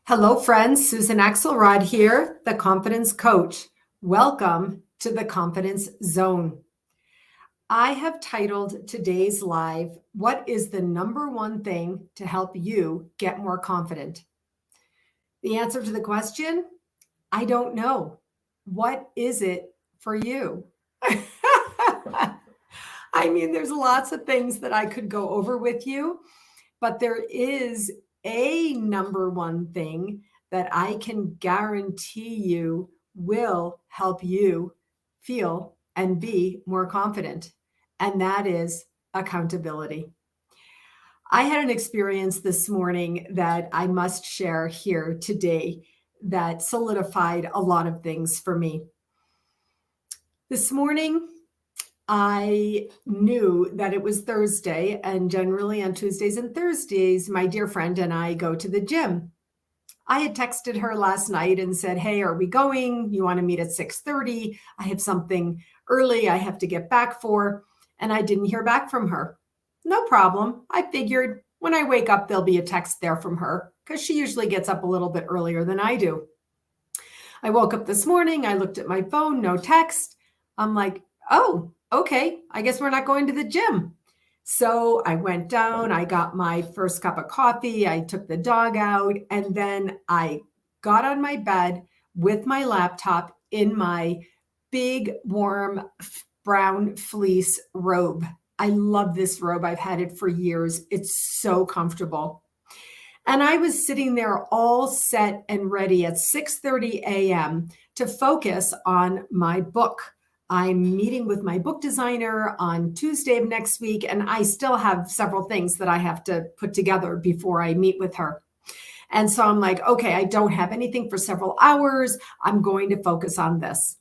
Hello, friends. Susan Axelrod here, the Confidence Coach. Welcome to the Confidence Zone. I have titled today's live, What is the number one thing to help you get more confident? The answer to the question, I don't know. What is it for you? I mean, there's lots of things that I could go over with you, but there is a number one thing that I can guarantee you will help you feel and be more confident, and that is accountability. I had an experience this morning that I must share here today that solidified a lot of things for me. This morning, I knew that it was Thursday, and generally on Tuesdays and Thursdays, my dear friend and I go to the gym. I had texted her last night and said, "Hey, are we going? You want to meet at 6:30? I have something early I have to get back for." And I didn't hear back from her. No problem. I figured when I wake up, there'll be a text there from her because she usually gets up a little bit earlier than I do. I woke up this morning. I looked at my phone, no text. I'm like, oh, okay, I guess we're not going to the gym. So I went down, I got my first cup of coffee, I took the dog out, and then I got on my bed with my laptop in my big, warm, brown fleece robe. I love this robe. I've had it for years. It's so comfortable. And I was sitting there all set and ready at 6:30 a.m. to focus on my book. I'm meeting with my book designer on Tuesday of next week, and I still have several things that I have to put together before I meet with her. And so I'm like, okay, I don't have anything for several hours. I'm going to focus on this.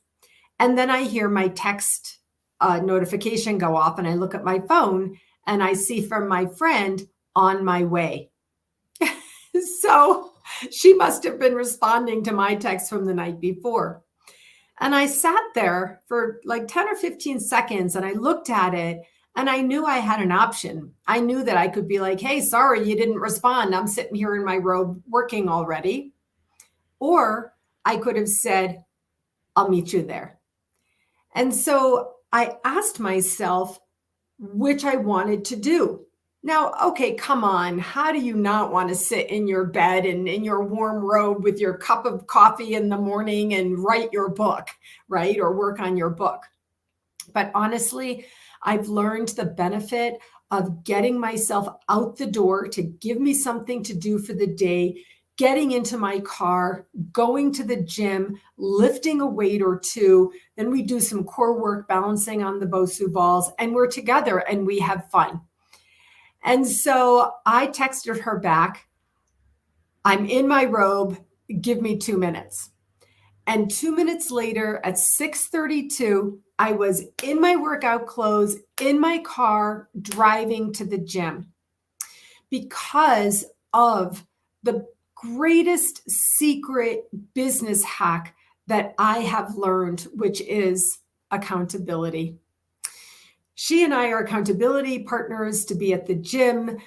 And then I hear my text notification go off, and I look at my phone, and I see from my friend, "On my way." So she must have been responding to my text from the night before. And I sat there for like 10 or 15 seconds and I looked at it and I knew I had an option. I knew that I could be like, "Hey, sorry, you didn't respond. I'm sitting here in my robe working already." Or I could have said, "I'll meet you there." And so I asked myself which I wanted to do. Now, okay, come on. How do you not want to sit in your bed and in your warm robe with your cup of coffee in the morning and write your book, right? Or work on your book? But honestly, I've learned the benefit of getting myself out the door to give me something to do for the day, getting into my car, going to the gym, lifting a weight or two. Then we do some core work, balancing on the Bosu balls, and we're together and we have fun. And so I texted her back, "I'm in my robe, give me 2 minutes." And 2 minutes later at 6:32, I was in my workout clothes, in my car, driving to the gym because of the greatest secret business hack that I have learned, which is accountability. She and I are accountability partners to be at the gym.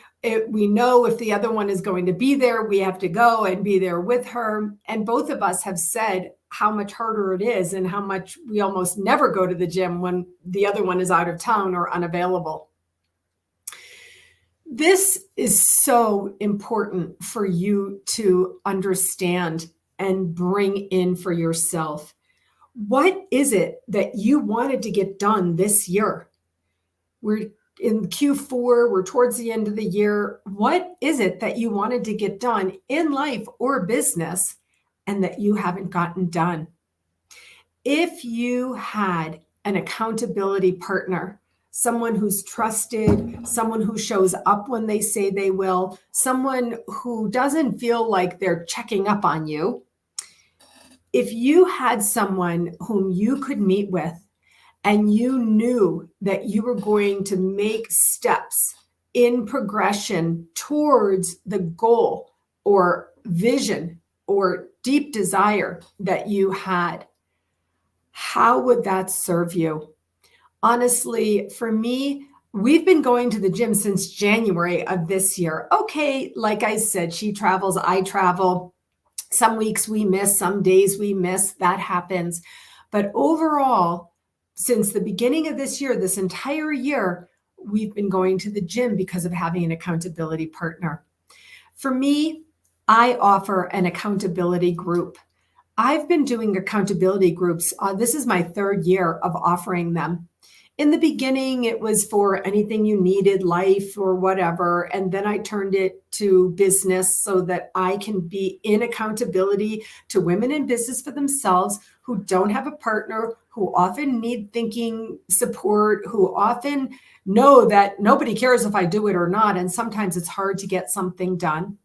We know if the other one is going to be there, we have to go and be there with her. And both of us have said how much harder it is and how much we almost never go to the gym when the other one is out of town or unavailable. This is so important for you to understand and bring in for yourself. What is it that you wanted to get done this year? We're in Q4, we're towards the end of the year. What is it that you wanted to get done in life or business and that you haven't gotten done? If you had an accountability partner, someone who's trusted, someone who shows up when they say they will, someone who doesn't feel like they're checking up on you, if you had someone whom you could meet with and you knew that you were going to make steps in progression towards the goal or vision or deep desire that you had, how would that serve you? Honestly, for me, we've been going to the gym since January of this year. Okay, like I said, she travels, I travel. Some weeks we miss, some days we miss, that happens. But overall, since the beginning of this year, this entire year, we've been going to the gym because of having an accountability partner. For me, I offer an accountability group. I've been doing accountability groups. This is my third year of offering them. In the beginning, it was for anything you needed, life or whatever. And then I turned it to business so that I can be in accountability to women in business for themselves who don't have a partner, who often need thinking support, who often know that nobody cares if I do it or not. And sometimes it's hard to get something done.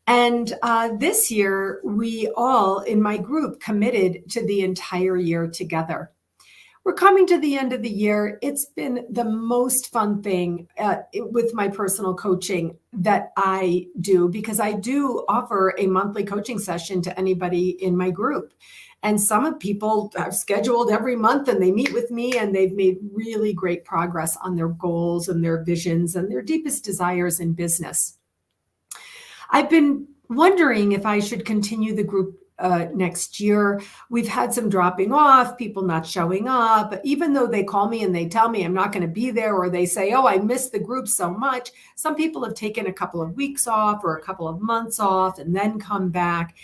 And this year, we all in my group committed to the entire year together. We're coming to the end of the year. It's been the most fun thing with my personal coaching that I do, because I do offer a monthly coaching session to anybody in my group. And some of people have scheduled every month and they meet with me and they've made really great progress on their goals and their visions and their deepest desires in business. I've been wondering if I should continue the group next year. We've had some dropping off, people not showing up, even though they call me and they tell me I'm not going to be there, or they say, oh, I missed the group so much. Some people have taken a couple of weeks off or a couple of months off and then come back.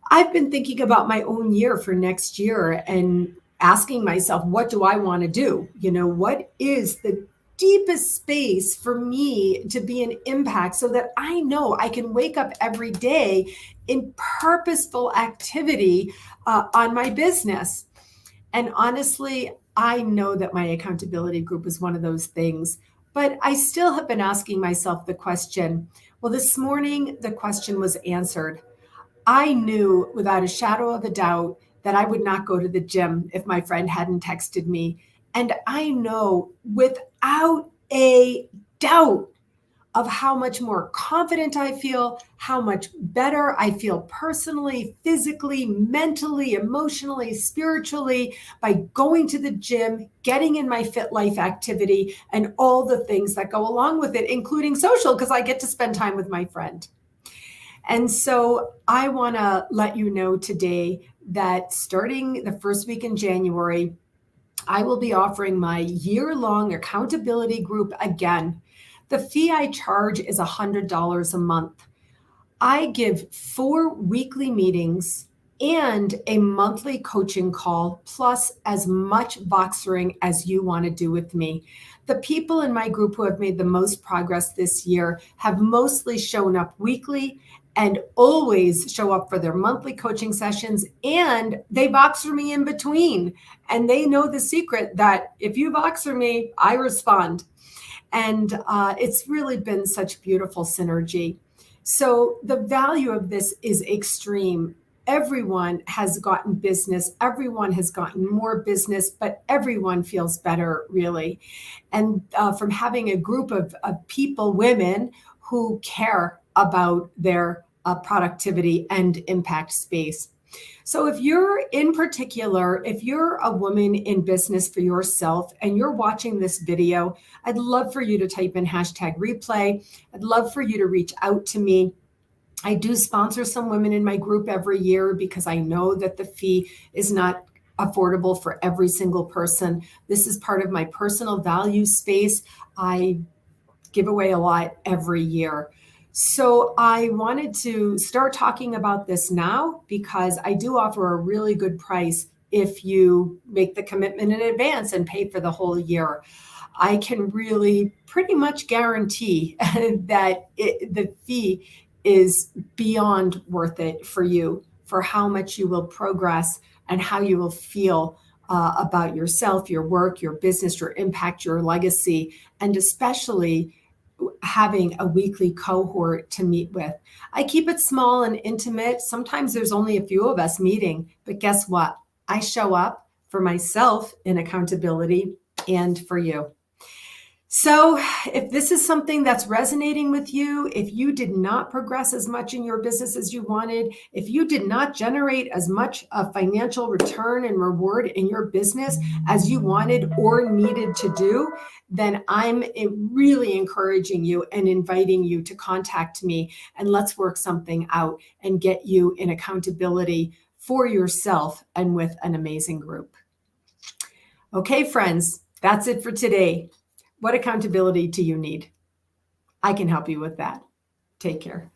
I've been thinking about my own year for next year and asking myself, what do I want to do? What is the deepest space for me to be an impact so that I know I can wake up every day in purposeful activity on my business. And honestly, I know that my accountability group is one of those things, but I still have been asking myself the question. Well, this morning, the question was answered. I knew without a shadow of a doubt that I would not go to the gym if my friend hadn't texted me. And I know without a doubt of how much more confident I feel, how much better I feel personally, physically, mentally, emotionally, spiritually by going to the gym, getting in my Fit Life activity, and all the things that go along with it, including social, because I get to spend time with my friend. And so I want to let you know today that starting the first week in January, I will be offering my year-long accountability group again. The fee I charge is $100 a month. I give 4 weekly meetings and a monthly coaching call, plus as much Voxering as you want to do with me. The people in my group who have made the most progress this year have mostly shown up weekly and always show up for their monthly coaching sessions, and they Voxer me in between. And they know the secret that if you Voxer me, I respond. And it's really been such beautiful synergy. So the value of this is extreme. Everyone has gotten business. Everyone has gotten more business, but everyone feels better, really. And from having a group of people, women who care about their productivity and impact space. So if you're if you're a woman in business for yourself and you're watching this video, I'd love for you to type in #replay. I'd love for you to reach out to me. I do sponsor some women in my group every year because I know that the fee is not affordable for every single person. This is part of my personal value space. I give away a lot every year. So I wanted to start talking about this now because I do offer a really good price if you make the commitment in advance and pay for the whole year. I can really pretty much guarantee that the fee is beyond worth it for you, for how much you will progress and how you will feel about yourself, your work, your business, your impact, your legacy, and especially having a weekly cohort to meet with. I keep it small and intimate. Sometimes there's only a few of us meeting, but guess what? I show up for myself in accountability and for you. So if this is something that's resonating with you, if you did not progress as much in your business as you wanted, if you did not generate as much of financial return and reward in your business as you wanted or needed to do, then I'm really encouraging you and inviting you to contact me, and let's work something out and get you in accountability for yourself and with an amazing group. Okay, friends, that's it for today. What accountability do you need? I can help you with that. Take care.